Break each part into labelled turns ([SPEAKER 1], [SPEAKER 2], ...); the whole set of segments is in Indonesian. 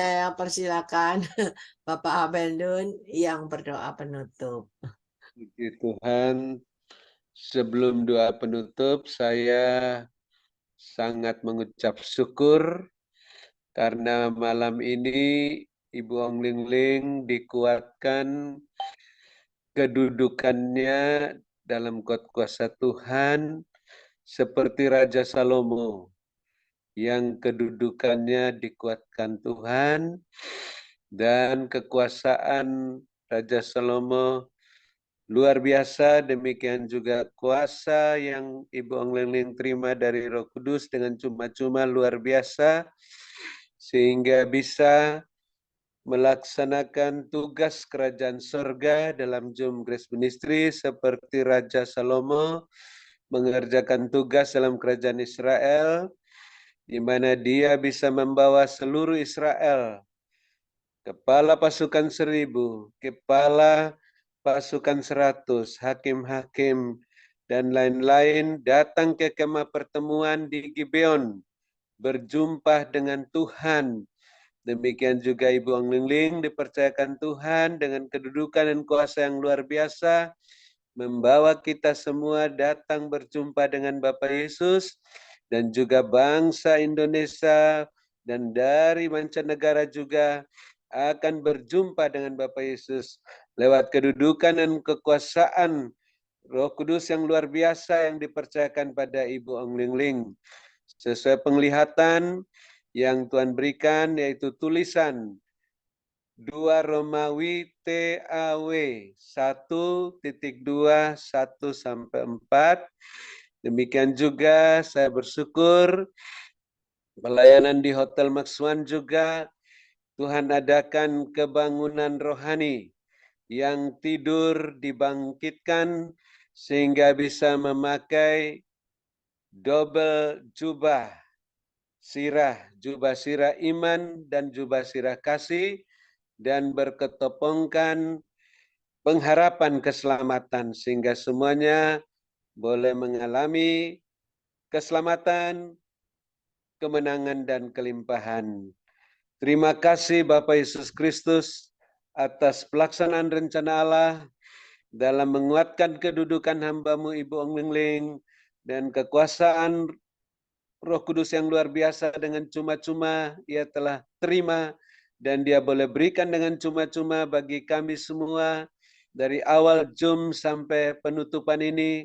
[SPEAKER 1] Saya persilakan Bapak Abendun yang berdoa penutup.
[SPEAKER 2] Puji Tuhan, sebelum doa penutup, saya sangat mengucap syukur karena malam ini Ibu Ong Ling Ling dikuatkan kedudukannya dalam kuasa Tuhan seperti Raja Salomo yang kedudukannya dikuatkan Tuhan dan kekuasaan Raja Salomo luar biasa. Demikian juga kuasa yang Ibu Ong Ling Ling terima dari Roh Kudus dengan cuma-cuma luar biasa, sehingga bisa melaksanakan tugas kerajaan surga dalam Zoom Grace Ministry seperti Raja Salomo mengerjakan tugas dalam kerajaan Israel, di mana dia bisa membawa seluruh Israel, kepala pasukan 1.000, kepala pasukan 100, hakim-hakim, dan lain-lain datang ke kemah pertemuan di Gibeon, berjumpa dengan Tuhan. Demikian juga Ibu Ong Ling Ling dipercayakan Tuhan dengan kedudukan dan kuasa yang luar biasa, membawa kita semua datang berjumpa dengan Bapak Yesus, dan juga bangsa Indonesia dan dari mancanegara juga akan berjumpa dengan Bapak Yesus lewat kedudukan dan kekuasaan Roh Kudus yang luar biasa yang dipercayakan pada Ibu Ong Ling Ling. Sesuai penglihatan yang Tuhan berikan, yaitu tulisan 2 Romawi TAW 1.2:1-4. Demikian juga saya bersyukur pelayanan di Hotel Maxwan juga Tuhan adakan kebangunan rohani, yang tidur dibangkitkan sehingga bisa memakai double jubah sirah iman dan jubah sirah kasih, dan berketopongkan pengharapan keselamatan, sehingga semuanya boleh mengalami keselamatan, kemenangan, dan kelimpahan. Terima kasih Bapak Yesus Kristus atas pelaksanaan rencana Allah dalam menguatkan kedudukan hamba-Mu Ibu Ong Ling Ling dan kekuasaan Roh Kudus yang luar biasa dengan cuma-cuma ia telah terima dan dia boleh berikan dengan cuma-cuma bagi kami semua dari awal Zoom sampai penutupan ini.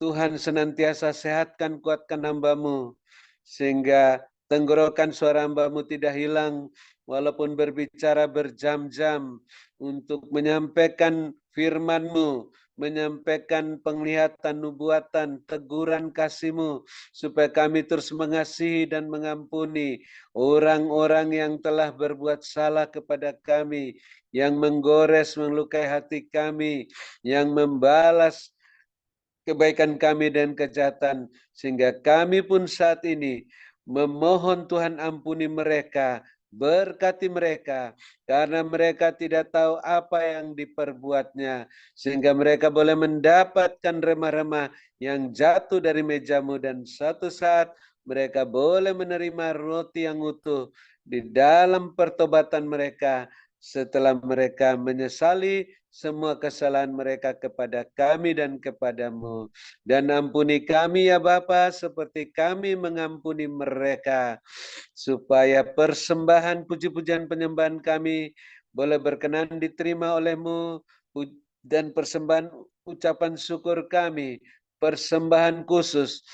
[SPEAKER 2] Tuhan senantiasa sehatkan, kuatkan hamba-Mu, sehingga tenggorokan suara hamba-Mu tidak hilang, walaupun berbicara berjam-jam untuk menyampaikan firman-Mu, menyampaikan penglihatan nubuatan, teguran kasih-Mu, supaya kami terus mengasihi dan mengampuni orang-orang yang telah berbuat salah kepada kami, yang menggores, melukai hati kami, yang membalas kebaikan kami dan kejahatan, sehingga kami pun saat ini memohon Tuhan ampuni mereka, berkati mereka, karena mereka tidak tahu apa yang diperbuatnya, sehingga mereka boleh mendapatkan remah-remah yang jatuh dari meja-Mu, dan suatu saat mereka boleh menerima roti yang utuh di dalam pertobatan mereka, setelah mereka menyesali semua kesalahan mereka kepada kami dan kepadamu. Dan ampuni kami ya Bapa, seperti kami mengampuni mereka, supaya persembahan puji-pujian penyembahan kami boleh berkenan diterima oleh-Mu, dan persembahan ucapan syukur kami, persembahan khusus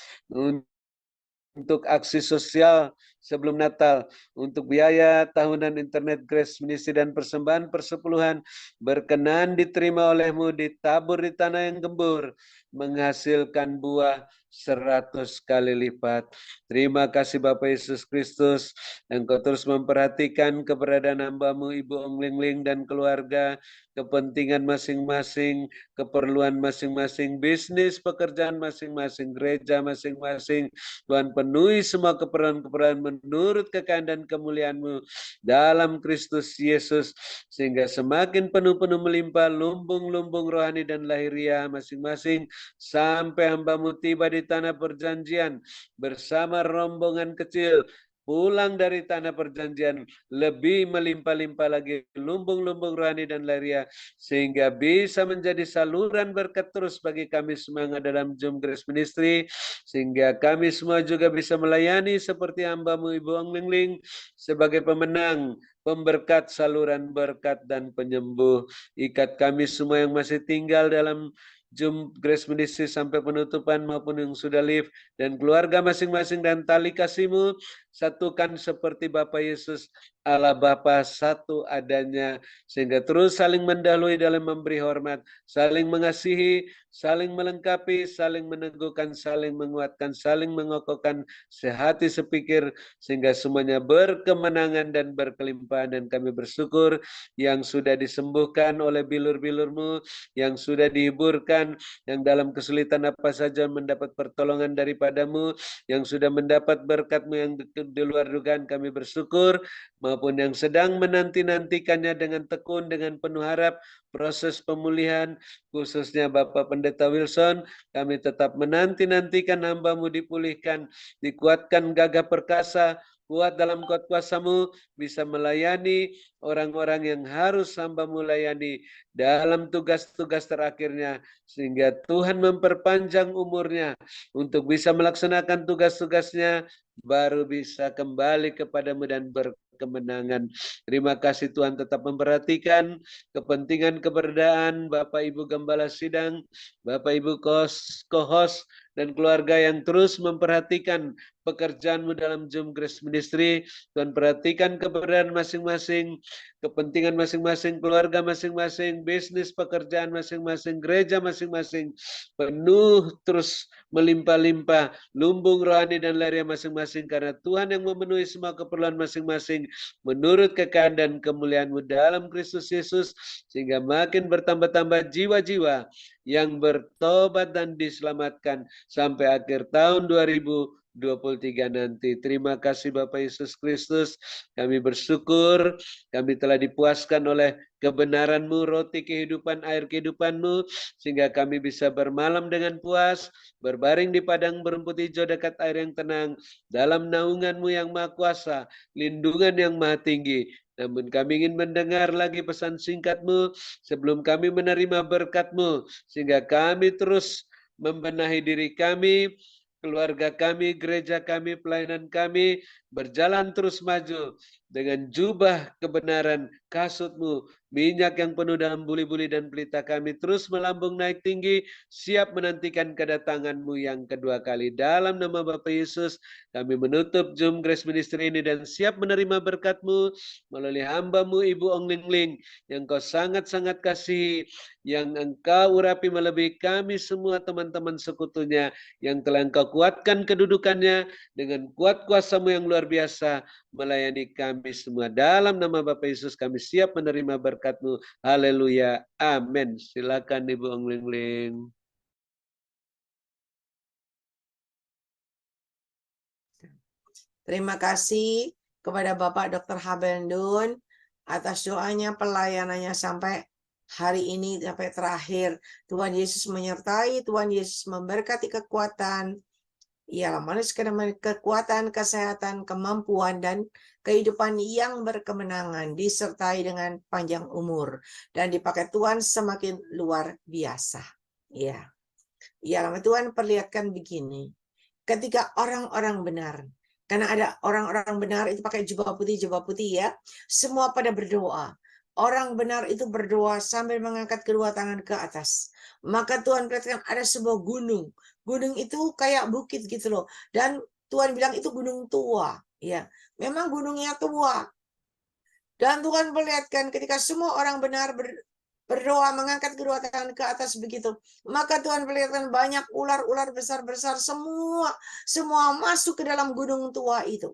[SPEAKER 2] untuk aksi sosial sebelum Natal, untuk biaya tahunan Internet Grace Ministry dan persembahan persepuluhan berkenan diterima oleh-Mu, ditabur di tanah yang gembur, menghasilkan buah 100 kali lipat. Terima kasih Bapak Yesus Kristus, Engkau terus memperhatikan keberadaan hamba-Mu Ibu Ong Ling Ling dan keluarga, kepentingan masing-masing, keperluan masing-masing, bisnis, pekerjaan masing-masing, gereja masing-masing. Tuhan penuhi semua keperluan-keperluan menurut kekayaan dan kemuliaan-Mu dalam Kristus Yesus, sehingga semakin penuh-penuh melimpah lumbung-lumbung rohani dan lahiriah masing-masing, sampai hamba-Mu tiba di tanah perjanjian bersama rombongan kecil pulang dari tanah perjanjian lebih melimpah-limpah lagi lumbung-lumbung rohani dan lahiriah, sehingga bisa menjadi saluran berkat terus bagi kami semua yang ada dalam Zoom Grace Ministry, sehingga kami semua juga bisa melayani seperti hamba-Mu Ibu Ong Ling Ling sebagai pemenang, pemberkat, saluran berkat dan penyembuh. Ikat kami semua yang masih tinggal dalam Zoom Grace Ministry sampai penutupan maupun yang sudah live, dan keluarga masing-masing dan tali kasih-Mu satukan seperti Bapa Yesus, Allah Bapa satu adanya, sehingga terus saling mendahului dalam memberi hormat, saling mengasihi, saling melengkapi, saling meneguhkan, saling menguatkan, saling mengokohkan, sehati sepikir, sehingga semuanya berkemenangan dan berkelimpahan. Dan kami bersyukur yang sudah disembuhkan oleh bilur-bilur-Mu, yang sudah dihiburkan, yang dalam kesulitan apa saja mendapat pertolongan daripada-Mu, yang sudah mendapat berkat-Mu yang di luar dugaan, kami bersyukur, maupun yang sedang menanti-nantikannya dengan tekun, dengan penuh harap, proses pemulihan, khususnya Bapak Pendeta Wilson, kami tetap menanti-nantikan hamba-Mu dipulihkan, dikuatkan gagah perkasa, kuat dalam kuat kuasa-Mu, bisa melayani orang-orang yang harus hamba-Mu layani dalam tugas-tugas terakhirnya, sehingga Tuhan memperpanjang umurnya untuk bisa melaksanakan tugas-tugasnya, baru bisa kembali kepadamu dan berkemenangan. Terima kasih Tuhan tetap memperhatikan kepentingan keberadaan Bapak Ibu Gembala Sidang, Bapak Ibu co-host, dan keluarga yang terus memperhatikan pekerjaan-Mu dalam Zoom Grace Ministry. Tuhan perhatikan keberadaan masing-masing, kepentingan masing-masing, keluarga masing-masing, bisnis pekerjaan masing-masing, gereja masing-masing, penuh terus melimpah-limpah, lumbung rohani dan lahiriah masing-masing, karena Tuhan yang memenuhi semua keperluan masing-masing menurut kekayaan dan kemuliaan-Mu dalam Kristus Yesus, sehingga makin bertambah-tambah jiwa-jiwa yang bertobat dan diselamatkan sampai akhir tahun 2023 nanti. Terima kasih Bapak Yesus Kristus, kami bersyukur kami telah dipuaskan oleh kebenaran-Mu, roti kehidupan, air kehidupan-Mu, sehingga kami bisa bermalam dengan puas, berbaring di padang berumput hijau dekat air yang tenang, dalam naungan-Mu yang maha kuasa, lindungan yang maha tinggi. Namun kami ingin mendengar lagi pesan singkat-Mu sebelum kami menerima berkat-Mu, sehingga kami terus membenahi diri kami, keluarga kami, gereja kami, pelayanan kami, berjalan terus maju dengan jubah kebenaran, kasut-Mu, minyak yang penuh dalam buli-buli dan pelita kami terus melambung naik tinggi, siap menantikan kedatangan-Mu yang kedua kali. Dalam nama Bapa Yesus, kami menutup Zoom Grace Ministry ini dan siap menerima berkat-Mu melalui hamba-Mu Ibu Ong Ling Ling, yang Kau sangat-sangat kasihi, yang Engkau urapi melebihi kami semua teman-teman sekutunya, yang telah Engkau kuatkan kedudukannya dengan kuat kuasa-Mu yang luar biasa, melayani kami semua. Dalam nama Bapa Yesus kami siap menerima berkat-Mu. Haleluya. Amin. Silakan Ibu Ong Ling Ling.
[SPEAKER 1] Terima kasih kepada Bapak Dr. Habendun atas doanya, pelayanannya sampai hari ini, sampai terakhir. Tuhan Yesus menyertai, Tuhan Yesus memberkati kekuatan, ialah manusia kekuatan, kesehatan, kemampuan, dan kehidupan yang berkemenangan, disertai dengan panjang umur, dan dipakai Tuhan semakin luar biasa. Ya, ialah Tuhan perlihatkan begini, ketika orang-orang benar, karena ada orang-orang benar itu pakai jubah putih ya, semua pada berdoa. Orang benar itu berdoa sambil mengangkat kedua tangan ke atas. Maka Tuhan perlihatkan ada sebuah gunung. Gunung itu kayak bukit gitu loh. Dan Tuhan bilang itu gunung tua. Ya, memang gunungnya tua. Dan Tuhan perlihatkan ketika semua orang benar berdoa mengangkat kedua tangan ke atas begitu, maka Tuhan perlihatkan banyak ular-ular besar-besar semua masuk ke dalam gunung tua itu.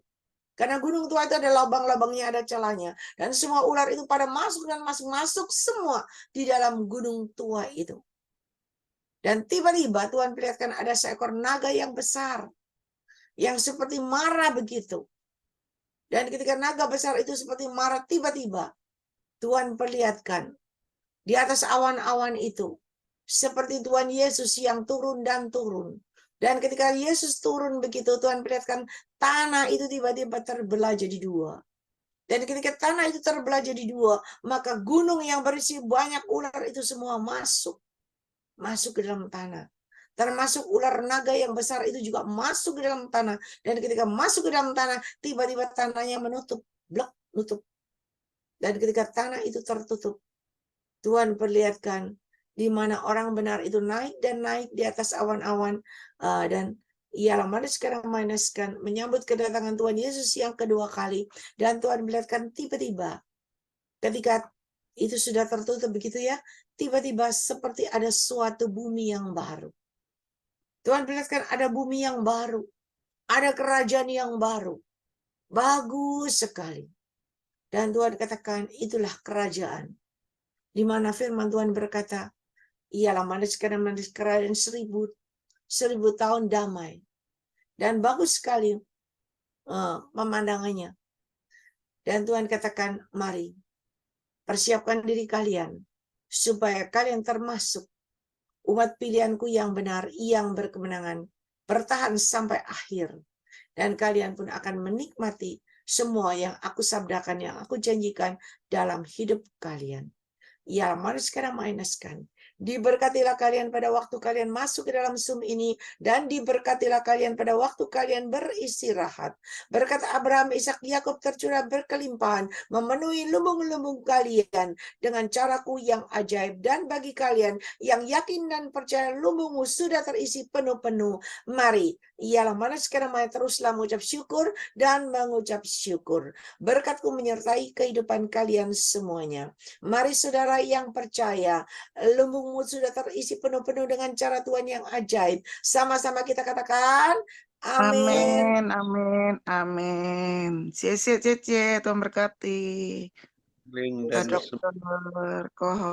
[SPEAKER 1] Karena gunung tua itu ada lubang-lubangnya, ada celahnya. Dan semua ular itu pada masuk dan masuk semua di dalam gunung tua itu. Dan tiba-tiba Tuhan perlihatkan ada seekor naga yang besar, yang seperti marah begitu. Dan ketika naga besar itu seperti marah, tiba-tiba Tuhan perlihatkan di atas awan-awan itu, seperti Tuhan Yesus yang turun dan turun. Dan ketika Yesus turun begitu, Tuhan perlihatkan tanah itu tiba-tiba terbelah jadi dua. Dan ketika tanah itu terbelah jadi dua, maka gunung yang berisi banyak ular itu semua masuk ke dalam tanah. Termasuk ular naga yang besar itu juga masuk ke dalam tanah. Dan ketika masuk ke dalam tanah, tiba-tiba tanahnya menutup, blok, nutup. Dan ketika tanah itu tertutup, Tuhan perlihatkan di mana orang benar itu naik dan naik di atas awan-awan, dan ialah sekarang minuskan menyambut kedatangan Tuhan Yesus yang kedua kali. Dan Tuhan melihatkan tiba-tiba ketika itu sudah tertutup begitu ya, tiba-tiba seperti ada suatu bumi yang baru. Tuhan perlihatkan ada bumi yang baru, ada kerajaan yang baru, bagus sekali. Dan Tuhan katakan itulah kerajaan, di mana firman Tuhan berkata, ialah kerajaan 1000 tahun damai. Dan bagus sekali pemandangannya. Dan Tuhan katakan, mari persiapkan diri kalian supaya kalian termasuk umat pilihanku yang benar, yang berkemenangan, bertahan sampai akhir. Dan kalian pun akan menikmati semua yang aku sabdakan, yang aku janjikan dalam hidup kalian. Ya, mari sekarang mainaskan. Diberkatilah kalian pada waktu kalian masuk ke dalam Zoom ini, dan diberkatilah kalian pada waktu kalian beristirahat. Berkat Abraham, Ishak, Yakub tercurah berkelimpahan, memenuhi lumbung-lumbung kalian dengan caraku yang ajaib. Dan bagi kalian yang yakin dan percaya lumbungmu sudah terisi penuh-penuh, mari, ialah mana sekarang mari teruslah mengucap syukur dan mengucap syukur. Berkatku menyertai kehidupan kalian semuanya. Mari saudara yang percaya, lumbungmu sudah terisi penuh-penuh dengan cara Tuhan yang ajaib. Sama-sama kita katakan, amin.
[SPEAKER 3] Amin, amin, amin. Cie, Tuhan berkati.
[SPEAKER 2] Dan
[SPEAKER 3] Pak Dokter Koho.